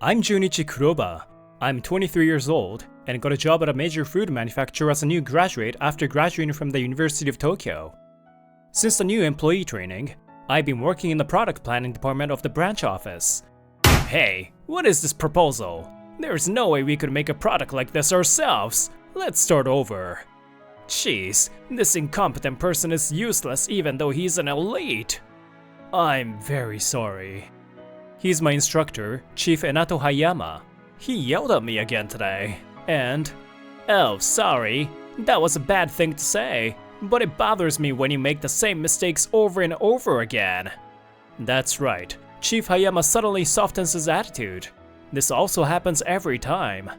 I'm Junichi Kuroba. I'm 23 years old and got a job at a major food manufacturer as a new graduate after graduating from the University of Tokyo. Since the new employee training, I've been working in the product planning department of the branch office. Hey, what is this proposal? There's no way we could make a product like this ourselves. Let's start over. Jeez, this incompetent person is useless even though he's an elite. I'm very sorry. He's my instructor, Chief Enato Hayama. He yelled at me again today, and... Oh, sorry. That was a bad thing to say, but it bothers me when you make the same mistakes over and over again. That's right. Chief Hayama suddenly softens his attitude. This also happens every time.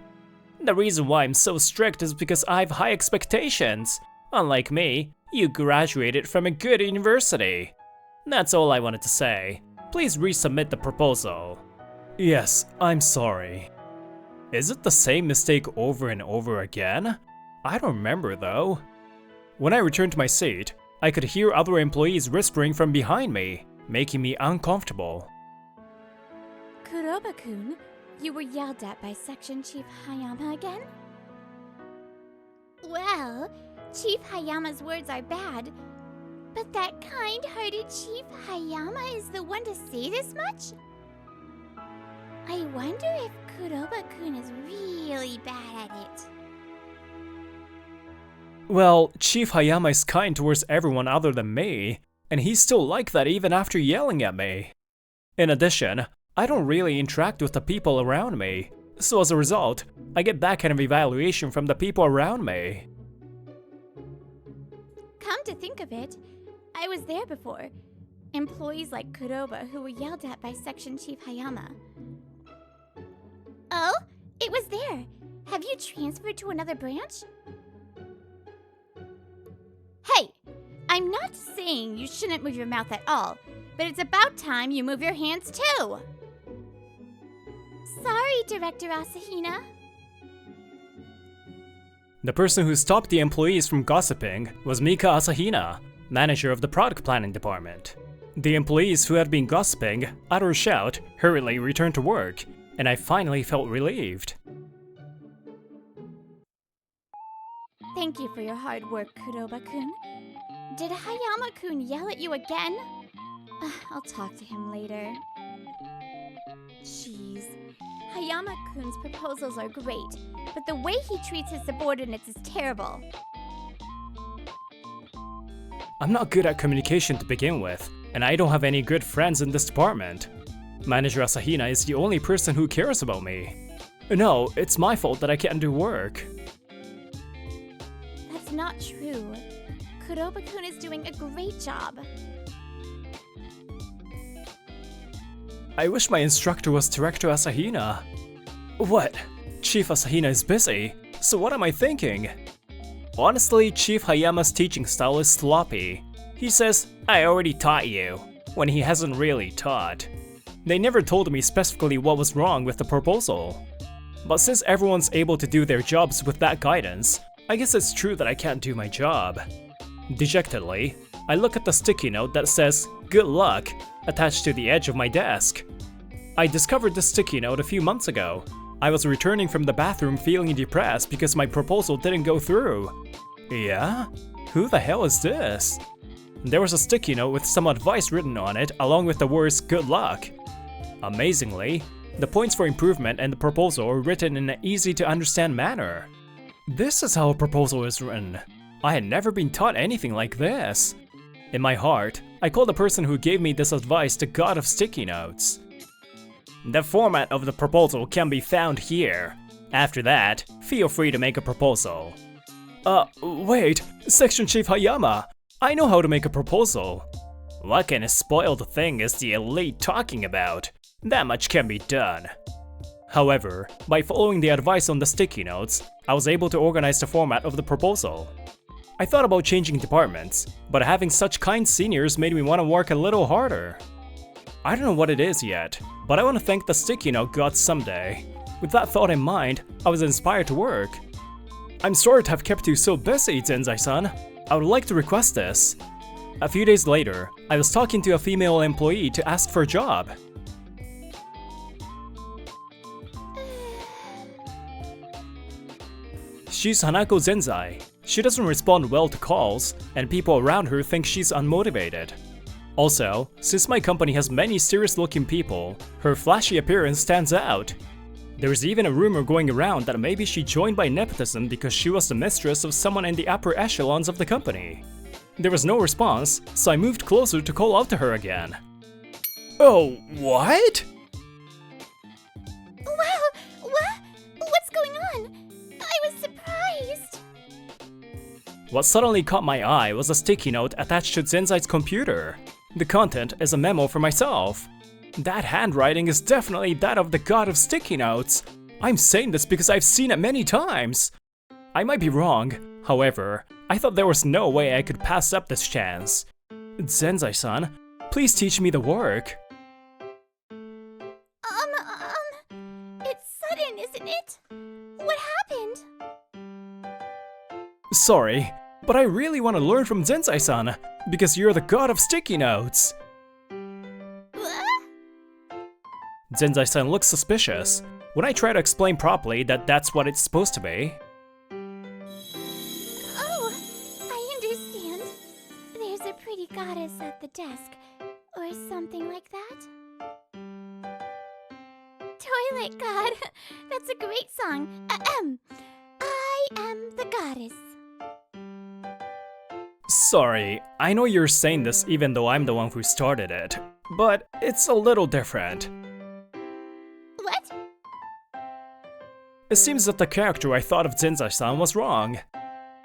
The reason why I'm so strict is because I have high expectations. Unlike me, you graduated from a good university. That's all I wanted to say. Please resubmit the proposal. Yes, I'm sorry. Is it the same mistake over and over again? I don't remember though. When I returned to my seat, I could hear other employees whispering from behind me, making me uncomfortable. Kuroba-kun, you were yelled at by Section Chief Hayama again? Well, Chief Hayama's words are bad, but that kind-hearted Chief Hayama is the one to say this much? I wonder if Kuroba-kun is really bad at it. Well, Chief Hayama is kind towards everyone other than me, and he's still like that even after yelling at me. In addition, I don't really interact with the people around me, so as a result, I get that kind of evaluation from the people around me. Come to think of it, I was there before. Employees like Kuroba who were yelled at by Section Chief Hayama. Oh, it was there. Have you transferred to another branch? Hey, I'm not saying you shouldn't move your mouth at all, but it's about time you move your hands too. Sorry, Director Asahina. The person who stopped the employees from gossiping was Mika Asahina, manager of the product planning department. The employees who had been gossiping, utter shout, hurriedly returned to work, and I finally felt relieved. Thank you for your hard work, Kuroba-kun. Did Hayama-kun yell at you again? I'll talk to him later. Jeez. Hayama-kun's proposals are great, but the way he treats his subordinates is terrible. I'm not good at communication to begin with, and I don't have any good friends in this department. Manager Asahina is the only person who cares about me. No, it's my fault that I can't do work. That's not true. Kuroba-kun is doing a great job. I wish my instructor was Director Asahina. What? Chief Asahina is busy, so what am I thinking? Honestly, Chief Hayama's teaching style is sloppy. He says, "I already taught you," when he hasn't really taught. They never told me specifically what was wrong with the proposal. But since everyone's able to do their jobs with that guidance, I guess it's true that I can't do my job. Dejectedly, I look at the sticky note that says, "Good luck," attached to the edge of my desk. I discovered this sticky note a few months ago. I was returning from the bathroom feeling depressed because my proposal didn't go through. Yeah? Who the hell is this? There was a sticky note with some advice written on it along with the words "good luck." Amazingly, the points for improvement and the proposal are written in an easy to understand manner. This is how a proposal is written. I had never been taught anything like this. In my heart, I call the person who gave me this advice the god of sticky notes. The format of the proposal can be found here. After that, feel free to make a proposal. Wait, Section Chief Hayama, I know how to make a proposal. What kind of spoiled thing is the elite talking about? That much can be done. However, by following the advice on the sticky notes, I was able to organize the format of the proposal. I thought about changing departments, but having such kind seniors made me want to work a little harder. I don't know what it is yet, but I want to thank the sticky note gods someday. With that thought in mind, I was inspired to work. I'm sorry to have kept you so busy, Zenzai-san. I would like to request this. A few days later, I was talking to a female employee to ask for a job. She's Hanako Zenzai. She doesn't respond well to calls, and people around her think she's unmotivated. Also, since my company has many serious-looking people, her flashy appearance stands out. There's even a rumor going around that maybe she joined by nepotism because she was the mistress of someone in the upper echelons of the company. There was no response, so I moved closer to call out to her again. Oh, what? Wow! What's going on? I was surprised! What suddenly caught my eye was a sticky note attached to Zenzai's computer. The content is a memo for myself. That handwriting is definitely that of the god of sticky notes. I'm saying this because I've seen it many times. I might be wrong, however, I thought there was no way I could pass up this chance. Zenzai-san, please teach me the work. It's sudden, isn't it? What happened? Sorry, but I really want to learn from Zenzai-san, because you're the god of sticky notes. Zenzai-san looks suspicious when I try to explain properly that that's what it's supposed to be. Oh, I understand. There's a pretty goddess at the desk, or something like that. Toilet God, that's a great song. I am the goddess. Sorry, I know you're saying this even though I'm the one who started it, but it's a little different. What? It seems that the character I thought of Zenzai-san was wrong.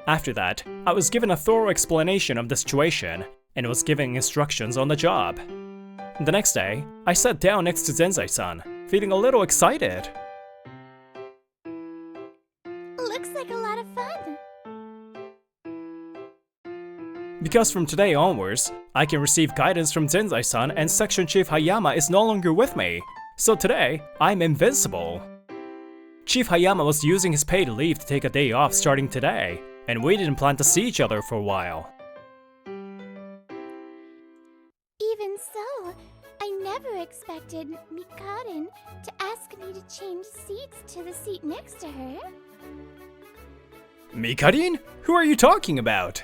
After that, I was given a thorough explanation of the situation, and was given instructions on the job. The next day, I sat down next to Zenzai-san, feeling a little excited. Looks like a lot of fun. Because from today onwards, I can receive guidance from Zenzai-san and Section Chief Hayama is no longer with me, so today, I'm invincible. Chief Hayama was using his paid leave to take a day off starting today, and we didn't plan to see each other for a while. Even so, I never expected Mikarin to ask me to change seats to the seat next to her. Mikarin? Who are you talking about?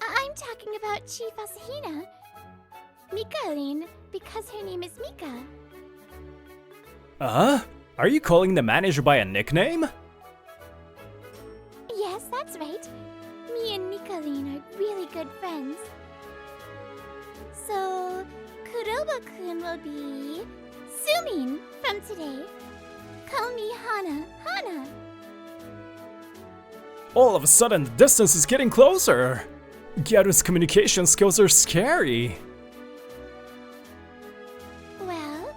I'm talking about Chief Asahina. Mikarin, because her name is Mika. Are you calling the manager by a nickname? Yes, that's right. Me and Mikarin are really good friends. So, Kuroba-kun will be Sumin from today. Call me Hana. All of a sudden, the distance is getting closer. Gyaru's communication skills are scary. Well,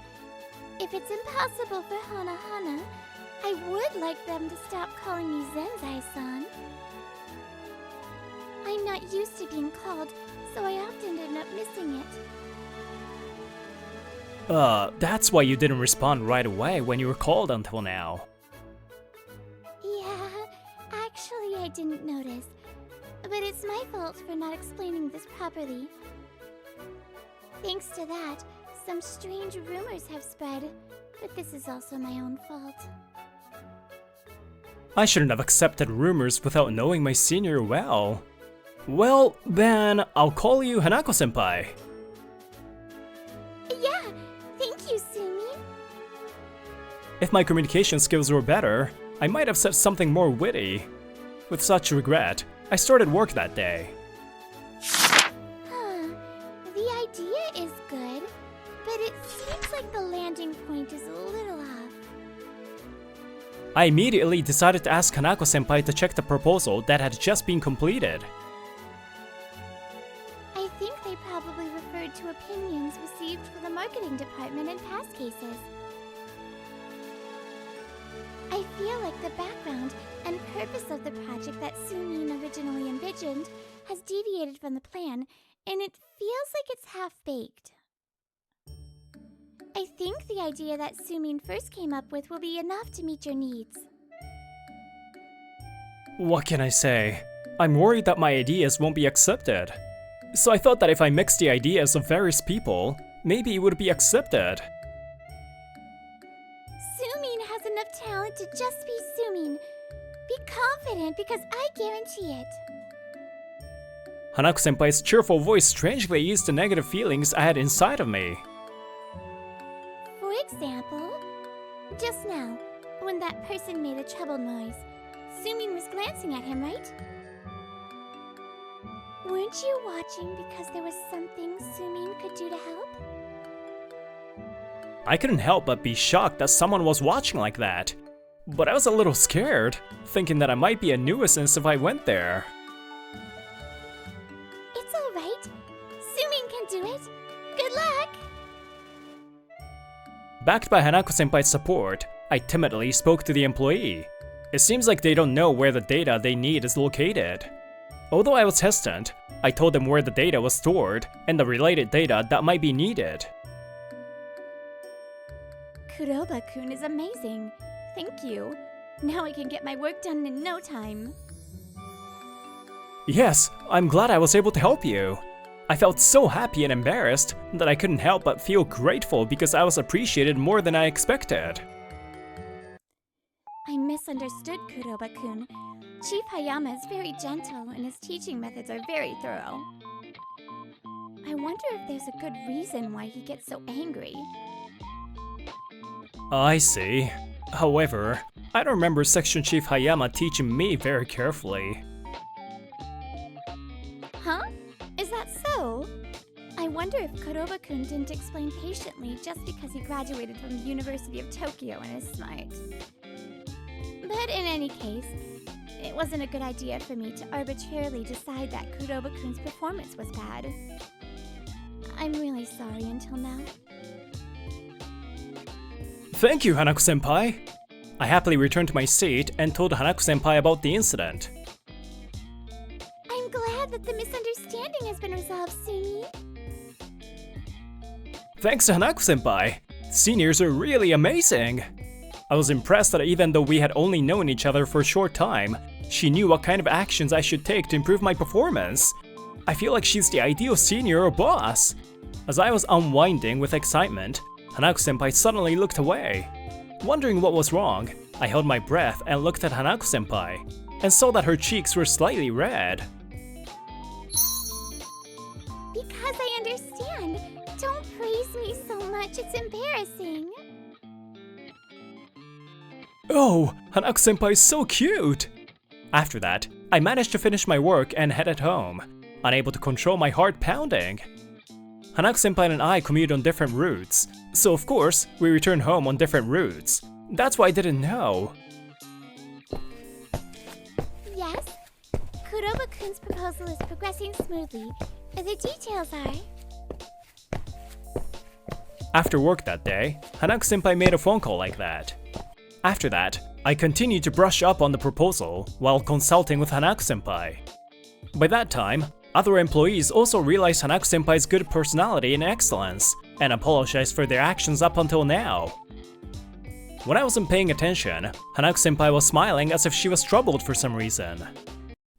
if it's impossible for Hana, I would like them to stop calling me Zenzai-san. I'm not used to being called, so I often end up missing it. That's why you didn't respond right away when you were called until now. Yeah, actually I didn't notice. But it's my fault for not explaining this properly. Thanks to that, some strange rumors have spread, but this is also my own fault. I shouldn't have accepted rumors without knowing my senior well. Well, then I'll call you Hanako-senpai. Yeah, thank you, Sumin. If my communication skills were better, I might have said something more witty. With such regret, I started work that day. The idea is good, but it seems like the landing point is a little off. I immediately decided to ask Hanako-senpai to check the proposal that had just been completed. I think they probably referred to opinions received from the marketing department in past cases. I feel like the background and purpose of the project that Sumin originally envisioned has deviated from the plan, and it feels like it's half-baked. I think the idea that Sumin first came up with will be enough to meet your needs. What can I say? I'm worried that my ideas won't be accepted. So I thought that if I mixed the ideas of various people, maybe it would be accepted. Sumin Sumin has enough talent to just be Sumin. Be confident, because I guarantee it. Hanako-senpai's cheerful voice strangely eased the negative feelings I had inside of me. For example, just now, when that person made a troubled noise, Sumin was glancing at him, right? Weren't you watching because there was something Sumin could do to help? I couldn't help but be shocked that someone was watching like that. But I was a little scared, thinking that I might be a nuisance if I went there. It's alright. Sumin can do it. Good luck! Backed by Hanako-senpai's support, I timidly spoke to the employee. It seems like they don't know where the data they need is located. Although I was hesitant, I told them where the data was stored and the related data that might be needed. Kuroba-kun is amazing. Thank you. Now I can get my work done in no time. Yes, I'm glad I was able to help you. I felt so happy and embarrassed that I couldn't help but feel grateful because I was appreciated more than I expected. I misunderstood Kuroba-kun. Chief Hayama is very gentle and his teaching methods are very thorough. I wonder if there's a good reason why he gets so angry. I see. However, I don't remember Section Chief Hayama teaching me very carefully. Huh? Is that so? I wonder if Kuroba-kun didn't explain patiently just because he graduated from the University of Tokyo and is smart. But in any case, it wasn't a good idea for me to arbitrarily decide that Kuroba-kun's performance was bad. I'm really sorry until now. Thank you, Hanako-senpai! I happily returned to my seat and told Hanako-senpai about the incident. I'm glad that the misunderstanding has been resolved, Sumi. Thanks to Hanako-senpai! Seniors are really amazing! I was impressed that even though we had only known each other for a short time, she knew what kind of actions I should take to improve my performance. I feel like she's the ideal senior or boss. As I was unwinding with excitement, Hanako-senpai suddenly looked away. Wondering what was wrong, I held my breath and looked at Hanako-senpai, and saw that her cheeks were slightly red. Because I understand. Don't praise me so much, it's embarrassing. Oh, Hanako-senpai is so cute! After that, I managed to finish my work and headed home, unable to control my heart pounding. Hanako-senpai and I commute on different routes, so of course, we return home on different routes. That's why I didn't know. Yes? Kuroba-kun's proposal is progressing smoothly. The details are... After work that day, Hanako-senpai made a phone call like that. After that, I continued to brush up on the proposal while consulting with Hanako-senpai. By that time, other employees also realized Hanako-senpai's good personality and excellence, and apologized for their actions up until now. When I wasn't paying attention, Hanako-senpai was smiling as if she was troubled for some reason.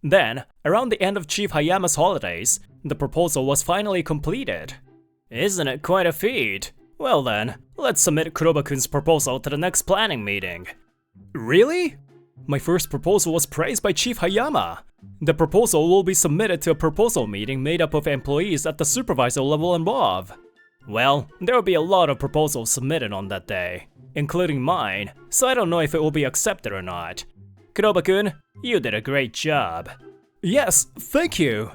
Then, around the end of Chief Hayama's holidays, the proposal was finally completed. Isn't it quite a feat? Well then, let's submit Kuroba-kun's proposal to the next planning meeting. Really? My first proposal was praised by Chief Hayama. The proposal will be submitted to a proposal meeting made up of employees at the supervisor level and above. Well, there will be a lot of proposals submitted on that day, including mine, so I don't know if it will be accepted or not. Kuroba-kun, you did a great job. Yes, thank you.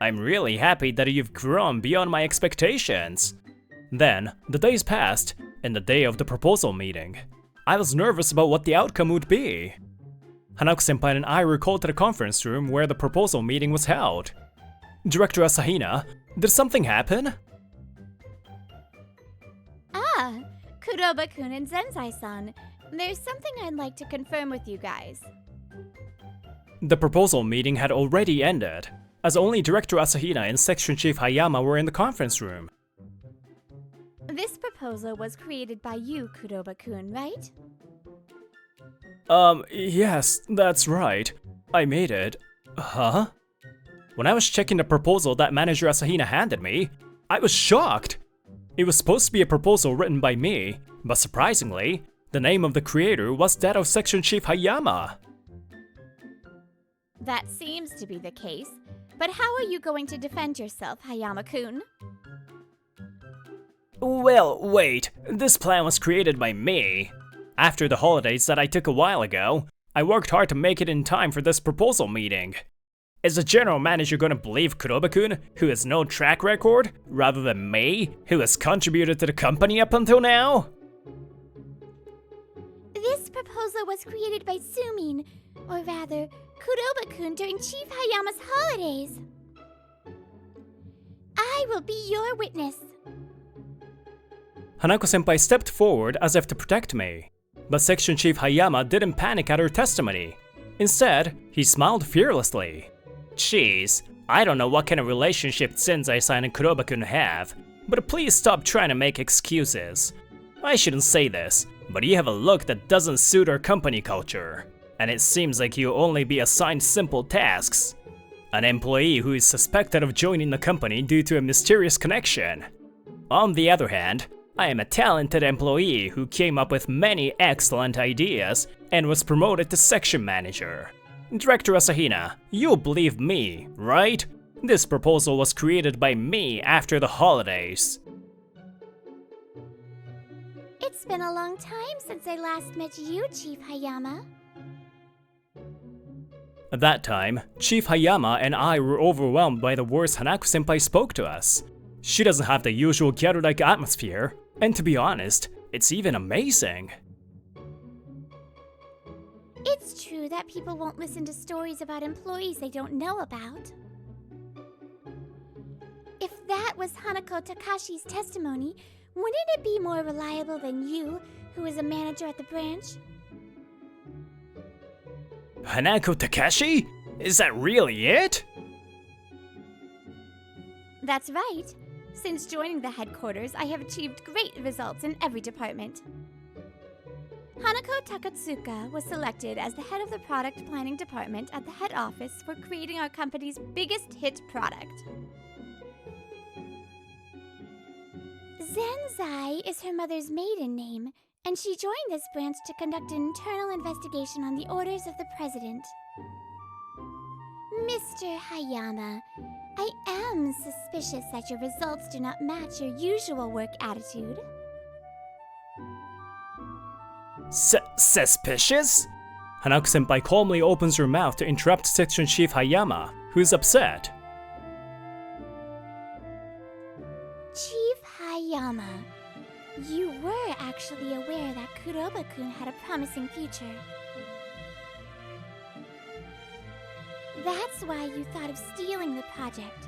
I'm really happy that you've grown beyond my expectations. Then, the days passed, and the day of the proposal meeting. I was nervous about what the outcome would be. Hanako-senpai and I were called to the conference room where the proposal meeting was held. Director Asahina, did something happen? Ah, Kuroba-kun and Zenzai-san. There's something I'd like to confirm with you guys. The proposal meeting had already ended, as only Director Asahina and Section Chief Hayama were in the conference room. This proposal was created by you, Kuroba-kun, right? Yes, that's right. I made it. Huh? When I was checking the proposal that Manager Asahina handed me, I was shocked. It was supposed to be a proposal written by me, but surprisingly, The name of the creator was that of Section Chief Hayama. That seems to be the case, but how are you going to defend yourself, Hayama-kun? Well, wait, this plan was created by me. After the holidays that I took a while ago, I worked hard to make it in time for this proposal meeting. Is the general manager gonna believe Kuroba-kun, who has no track record, rather than me, who has contributed to the company up until now? This proposal was created by Sumin, or rather, Kuroba-kun during Chief Hayama's holidays. I will be your witness. Hanako-senpai stepped forward as if to protect me, but Section Chief Hayama didn't panic at her testimony. Instead, he smiled fearlessly. Jeez, I don't know what kind of relationship Zenzai-san and Kuroba-kun have, but please stop trying to make excuses. I shouldn't say this, but you have a look that doesn't suit our company culture, and it seems like you'll only be assigned simple tasks. An employee who is suspected of joining the company due to a mysterious connection. On the other hand, I am a talented employee who came up with many excellent ideas and was promoted to section manager. Director Asahina, you'll believe me, right? This proposal was created by me after the holidays. It's been a long time since I last met you, Chief Hayama. At that time, Chief Hayama and I were overwhelmed by the words Hanako-senpai spoke to us. She doesn't have the usual ghetto-like atmosphere, and to be honest, it's even amazing. It's true that people won't listen to stories about employees they don't know about. If that was Hanako Takashi's testimony, wouldn't it be more reliable than you, who is a manager at the branch? Hanako Takashi? Is that really it? That's right. Since joining the headquarters, I have achieved great results in every department. Hanako Takatsuka was selected as the head of the product planning department at the head office for creating our company's biggest hit product. Zenzai is her mother's maiden name, and she joined this branch to conduct an internal investigation on the orders of the president. Mr. Hayama, I am suspicious that your results do not match your usual work attitude. Suspicious? Hanako-senpai calmly opens her mouth to interrupt Section Chief Hayama, who's upset. Chief Hayama, you were actually aware that Kuroba-kun had a promising future. That's why you thought of stealing the project.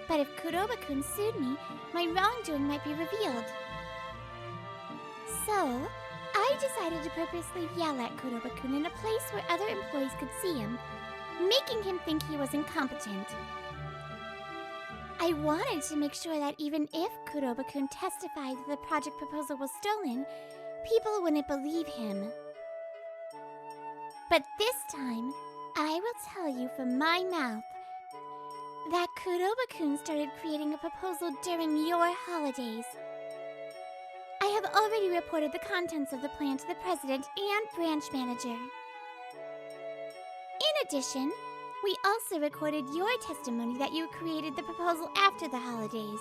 But if Kuroba-kun sued me, my wrongdoing might be revealed. So, I decided to purposely yell at Kuroba-kun in a place where other employees could see him, making him think he was incompetent. I wanted to make sure that even if Kuroba-kun testified that the project proposal was stolen, people wouldn't believe him. But this time, I will tell you from my mouth that Kuroba-kun started creating a proposal during your holidays. I have already reported the contents of the plan to the president and branch manager. In addition, we also recorded your testimony that you created the proposal after the holidays.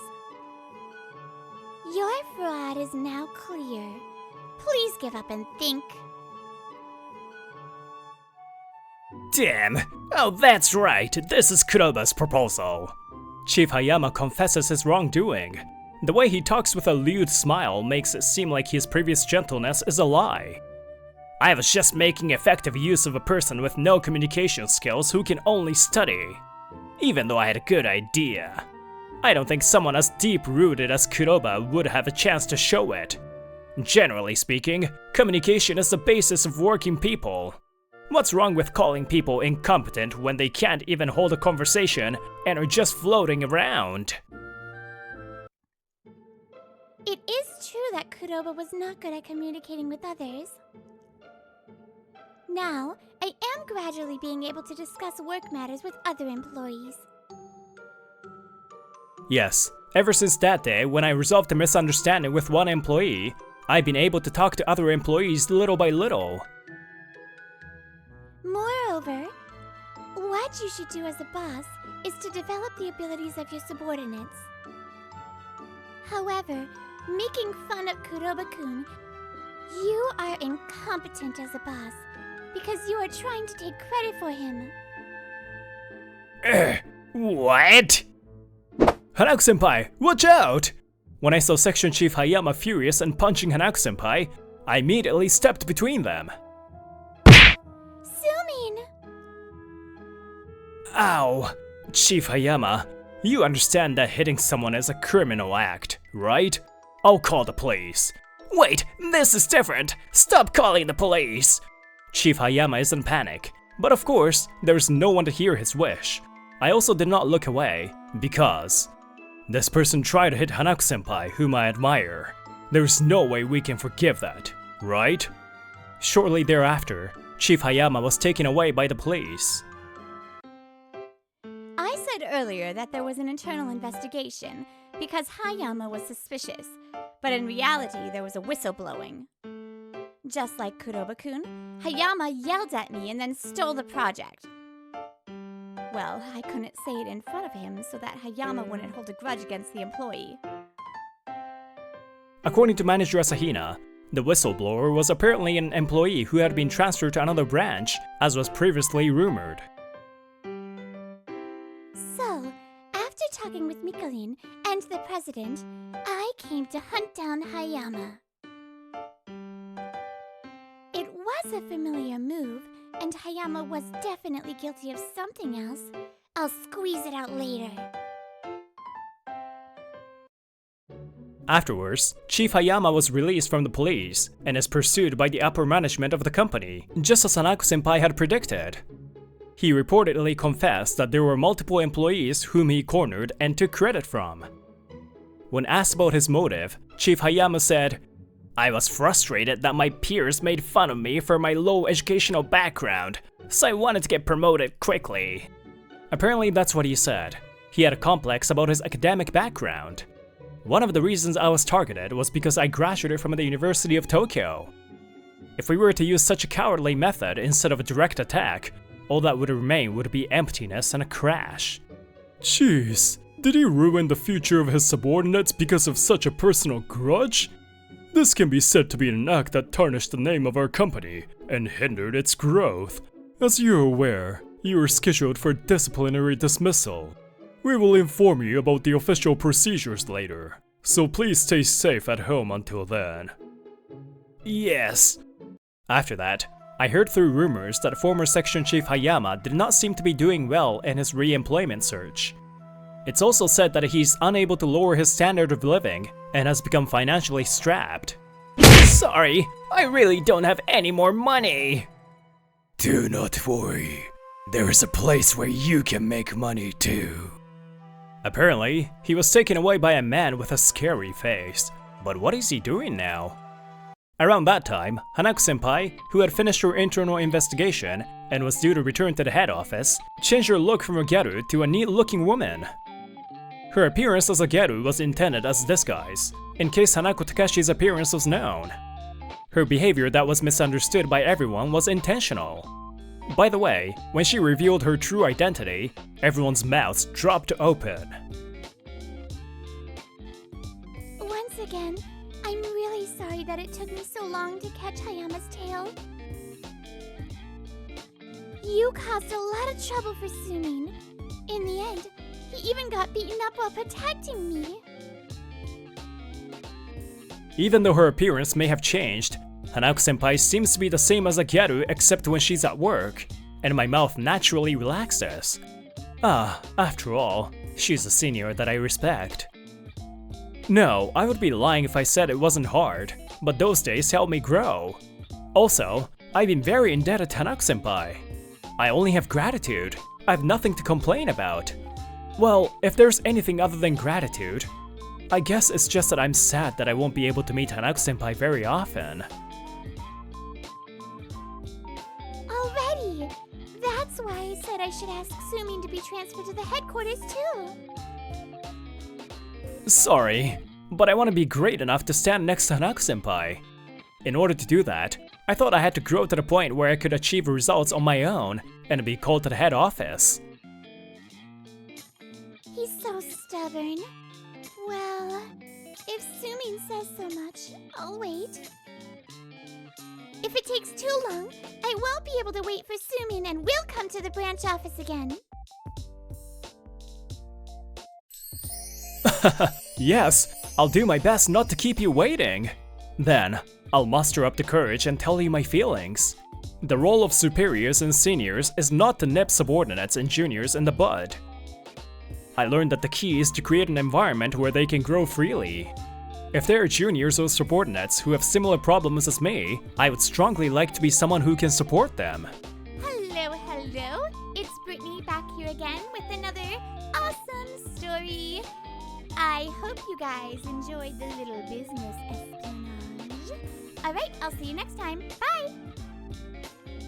Your fraud is now clear. Please give up and think. Damn! Oh, that's right, this is Kuroba's proposal. Chief Hayama confesses his wrongdoing. The way he talks with a lewd smile makes it seem like his previous gentleness is a lie. I was just making effective use of a person with no communication skills who can only study. Even though I had a good idea. I don't think someone as deep-rooted as Kuroba would have a chance to show it. Generally speaking, communication is the basis of working people. What's wrong with calling people incompetent when they can't even hold a conversation and are just floating around? It is true that Kuroba was not good at communicating with others. Now, I am gradually being able to discuss work matters with other employees. Yes, ever since that day when I resolved a misunderstanding with one employee, I've been able to talk to other employees little by little. Moreover, what you should do as a boss is to develop the abilities of your subordinates. However, making fun of Kuroba-kun, you are incompetent as a boss because you are trying to take credit for him. What? Hanako-senpai, watch out! When I saw Section Chief Hayama furious and punching Hanako-senpai, I immediately stepped between them. Sumin! Ow! Chief Hayama, you understand that hitting someone is a criminal act, right? I'll call the police. Wait, this is different! Stop calling the police! Chief Hayama is in panic, but of course, there's no one to hear his wish. I also did not look away, because this person tried to hit Hanako-senpai, whom I admire. There's no way we can forgive that, right? Shortly thereafter, Chief Hayama was taken away by the police. I said earlier that there was an internal investigation because Hayama was suspicious, but in reality there was a whistleblowing. Just like Kuroba-kun, Hayama yelled at me and then stole the project. Well, I couldn't say it in front of him so that Hayama wouldn't hold a grudge against the employee. According to manager Asahina, the whistleblower was apparently an employee who had been transferred to another branch, as was previously rumored. So, after talking with Mikoline and the president, I came to hunt down Hayama. It was a familiar move, and Hayama was definitely guilty of something else. I'll squeeze it out later. Afterwards, Chief Hayama was released from the police and is pursued by the upper management of the company, just as Hanako-senpai had predicted. He reportedly confessed that there were multiple employees whom he cornered and took credit from. When asked about his motive, Chief Hayama said, "I was frustrated that my peers made fun of me for my low educational background, so I wanted to get promoted quickly." Apparently that's what he said. He had a complex about his academic background. One of the reasons I was targeted was because I graduated from the University of Tokyo. If we were to use such a cowardly method instead of a direct attack, all that would remain would be emptiness and a crash. Jeez, did he ruin the future of his subordinates because of such a personal grudge? This can be said to be an act that tarnished the name of our company and hindered its growth. As you're aware, you are scheduled for disciplinary dismissal. We will inform you about the official procedures later, so please stay safe at home until then. Yes. After that, I heard through rumors that former Section Chief Hayama did not seem to be doing well in his re-employment search. It's also said that he's unable to lower his standard of living and has become financially strapped. Sorry, I really don't have any more money. Do not worry. There is a place where you can make money too. Apparently, he was taken away by a man with a scary face. But what is he doing now? Around that time, Hanako-senpai, who had finished her internal investigation and was due to return to the head office, changed her look from a gyaru to a neat-looking woman. Her appearance as a gyaru was intended as disguise, in case Hanako Takashi's appearance was known. Her behavior that was misunderstood by everyone was intentional. By the way, when she revealed her true identity, everyone's mouths dropped open. Once again, I'm really sorry that it took me so long to catch Hayama's tail. You caused a lot of trouble for Sumin. In the end, he even got beaten up while protecting me. Even though her appearance may have changed, Hanako-senpai seems to be the same as a gyaru except when she's at work, and my mouth naturally relaxes. After all, she's a senior that I respect. No, I would be lying if I said it wasn't hard, but those days helped me grow. Also, I've been very indebted to Hanako-senpai. I only have gratitude. I have nothing to complain about. Well, if there's anything other than gratitude, I guess it's just that I'm sad that I won't be able to meet Hanako-senpai very often. Already! That's why I said I should ask Sumin to be transferred to the headquarters too. Sorry, but I want to be great enough to stand next to Hanako-senpai. In order to do that, I thought I had to grow to the point where I could achieve results on my own and be called to the head office. He's so stubborn. Well, if Sumin says so much, I'll wait. If it takes too long, I won't be able to wait for Sumin and we'll come to the branch office again. Yes, I'll do my best not to keep you waiting. Then, I'll muster up the courage and tell you my feelings. The role of superiors and seniors is not to nip subordinates and juniors in the bud. I learned that the key is to create an environment where they can grow freely. If there are juniors or subordinates who have similar problems as me, I would strongly like to be someone who can support them. Hello, hello. It's Brittany back here again with another awesome story. I hope you guys enjoyed the little business espionage. Alright, I'll see you next time. Bye!